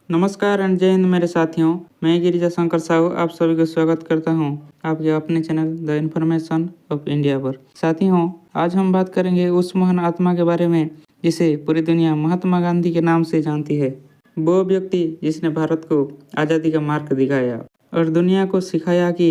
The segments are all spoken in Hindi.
नमस्कार एंड जय हिंद मेरे साथियों। मैं गिरिजा शंकर साहू आप सभी को स्वागत करता हूं आपके अपने channel the information of India पर। साथियों, आज हम बात करेंगे उस महान आत्मा के बारे में जिसे पूरी दुनिया महात्मा गांधी के नाम से जानती है। वो व्यक्ति जिसने भारत को आज़ादी का मार्ग दिखाया और दुनिया को सिखाया कि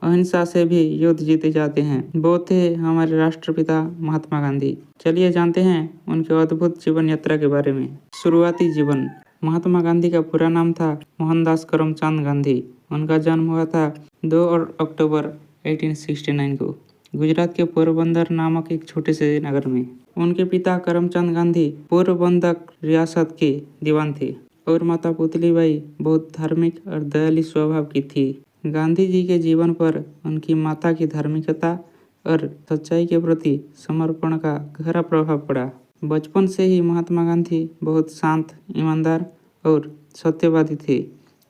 अहिंसा से भी युद्ध जीते जाते हैं। वो थे हमारे राष्ट्रपिता महात्मा गांधी। चलिए जानते हैं उनके अद्भुत जीवन यात्रा के बारे में। शुरुआती जीवन। महात्मा गांधी का पूरा नाम था मोहनदास करमचंद गांधी। उनका जन्म हुआ था 2 अक्टूबर 1869 को गुजरात के पोरबंदर नामक एक छोटे से नगर में। उनके पिता करमचंद गांधी पोरबंदर रियासत के दीवान थे और माता पुतलीबाई बहुत धार्मिक और दयालु स्वभाव की थी। गांधी जी के जीवन पर उनकी माता की धार्मिकता और सच्चाई के प्रति समर्पण का गहरा प्रभाव पड़ा। बचपन से ही महात्मा गांधी बहुत शांत, ईमानदार और सत्यवादी थे।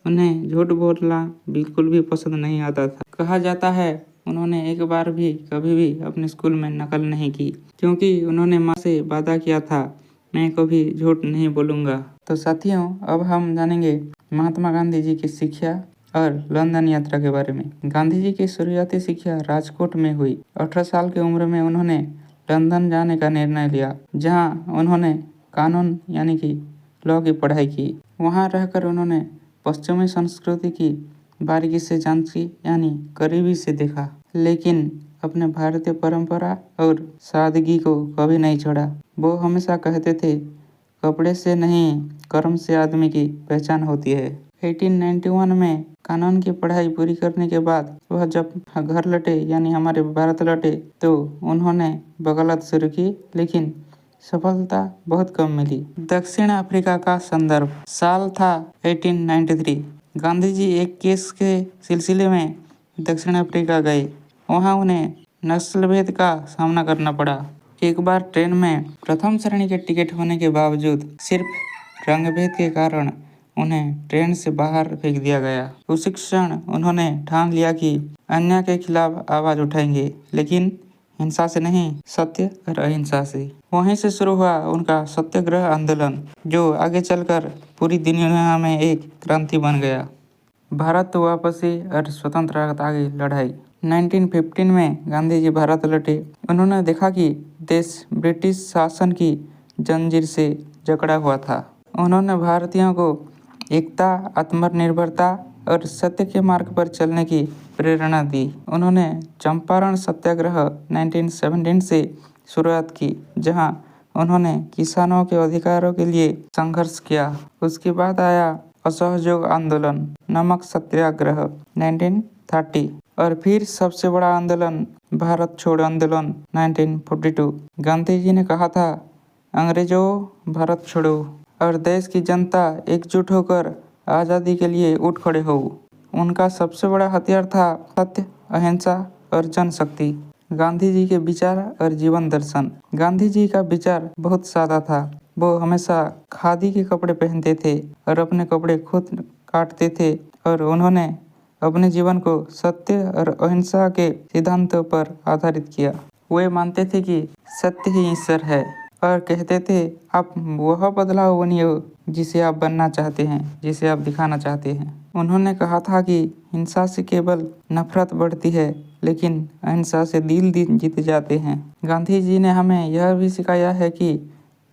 उन्हें झूठ बोलना बिल्कुल भी पसंद नहीं आता था। कहा जाता है उन्होंने एक बार भी कभी भी अपने स्कूल में नकल नहीं की, क्योंकि उन्होंने माँ से वादा किया था, मैं कभी झूठ नहीं बोलूँगा। तो साथियों, अब हम जानेंगे महात्मा गांधी जी की शिक्षा और लंदन यात्रा के बारे में। गांधी जी की शुरुआती शिक्षा राजकोट में हुई। 18 साल की उम्र में उन्होंने लंदन जाने का निर्णय लिया, जहां उन्होंने कानून यानी कि लॉ की पढ़ाई की। वहां रहकर उन्होंने पश्चिमी संस्कृति की बारीकी से जांची यानी करीबी से देखा, लेकिन अपने भारतीय परंपरा और सादगी को कभी नहीं छोड़ा। वो हमेशा कहते थे, कपड़े से नहीं कर्म से आदमी की पहचान होती है। 1891 में कानून की पढ़ाई पूरी करने के बाद वह जब घर लौटे यानी हमारे भारत लौटे, तो उन्होंने वकालत शुरू की, लेकिन सफलता बहुत कम मिली। दक्षिण अफ्रीका का संदर्भ। साल था 1893। गांधी जी एक केस के सिलसिले में दक्षिण अफ्रीका गए। वहां उन्हें नस्लभेद का सामना करना पड़ा। एक बार ट्रेन में प्रथम श्रेणी के टिकट होने के बावजूद सिर्फ रंगभेद के कारण उन्हें ट्रेन से बाहर फेंक दिया गया। उसी क्षण उन्होंने ठान लिया कि अन्याय के खिलाफ आवाज उठाएंगे, लेकिन हिंसा से नहीं, सत्य और अहिंसा से। वहीं से शुरू हुआ उनका सत्याग्रह आंदोलन, जो आगे चलकर पूरी दुनिया में एक क्रांति बन गया। भारत वापसी और स्वतंत्रता की लड़ाई। 1915 में गांधी जी भारत लौटे। उन्होंने देखा कि देश ब्रिटिश शासन की जंजीर से जकड़ा हुआ था। उन्होंने भारतीयों को एकता, आत्मनिर्भरता और सत्य के मार्ग पर चलने की प्रेरणा दी। उन्होंने चंपारण सत्याग्रह 1917 से शुरुआत की, जहां उन्होंने किसानों के अधिकारों के लिए संघर्ष किया। उसके बाद आया असहयोग आंदोलन, नमक सत्याग्रह 1930 और फिर सबसे बड़ा आंदोलन भारत छोड़ो आंदोलन 1942। गांधी जी ने कहा था, अंग्रेजों भारत छोड़ो और देश की जनता एकजुट होकर आज़ादी के लिए उठ खड़े हो। उनका सबसे बड़ा हथियार था सत्य, अहिंसा और जनशक्ति। गांधी जी के विचार और जीवन दर्शन। गांधी जी का विचार बहुत सादा था। वो हमेशा खादी के कपड़े पहनते थे और अपने कपड़े खुद काटते थे, और उन्होंने अपने जीवन को सत्य और अहिंसा के सिद्धांतों पर आधारित किया। वे मानते थे कि सत्य ही ईश्वर है और कहते थे, आप वह बदलाव बनिए जिसे आप बनना चाहते हैं, जिसे आप दिखाना चाहते हैं। उन्होंने कहा था कि हिंसा से केवल नफरत बढ़ती है, लेकिन अहिंसा से दिल जीते जाते हैं। गांधी जी ने हमें यह भी सिखाया है कि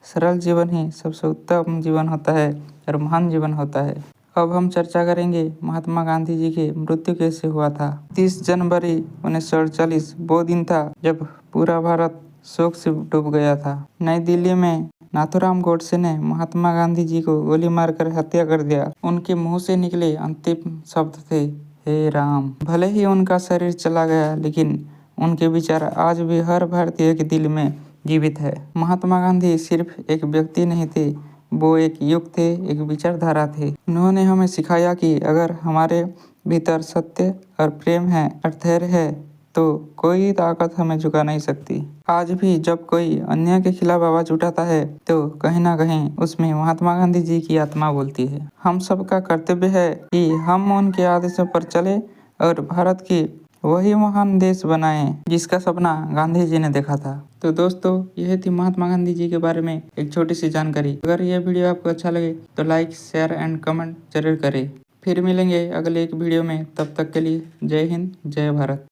सरल जीवन ही सबसे उत्तम जीवन होता है और महान जीवन होता है। अब हम चर्चा करेंगे महात्मा गांधी जी की मृत्यु कैसे हुआ था। 30 जनवरी 1948 वो दिन था जब पूरा भारत शोक से डूब गया था। नई दिल्ली में नाथूराम गोडसे ने महात्मा गांधी जी को गोली मारकर हत्या कर दिया। उनके मुंह से निकले अंतिम शब्द थे, हे राम। भले ही उनका शरीर चला गया, लेकिन उनके विचार आज भी हर भारतीय के दिल में जीवित है। महात्मा गांधी सिर्फ एक व्यक्ति नहीं थे, वो एक युग थे, एक विचारधारा थे। उन्होंने हमें सिखाया कि अगर हमारे भीतर सत्य और प्रेम है और धैर्य है, तो कोई ताकत हमें झुका नहीं सकती। आज भी जब कोई अन्याय के खिलाफ आवाज उठाता है, तो कहीं ना कहीं उसमें महात्मा गांधी जी की आत्मा बोलती है। हम सबका कर्तव्य है कि हम उनके आदेशों पर चले और भारत की वही महान देश बनाए जिसका सपना गांधी जी ने देखा था। तो दोस्तों, यह थी महात्मा गांधी जी के बारे में एक छोटी सी जानकारी। अगर यह वीडियो आपको अच्छा लगे तो लाइक, शेयर एंड कमेंट जरूर करें। फिर मिलेंगे अगले एक वीडियो में, तब तक के लिए जय हिंद, जय भारत।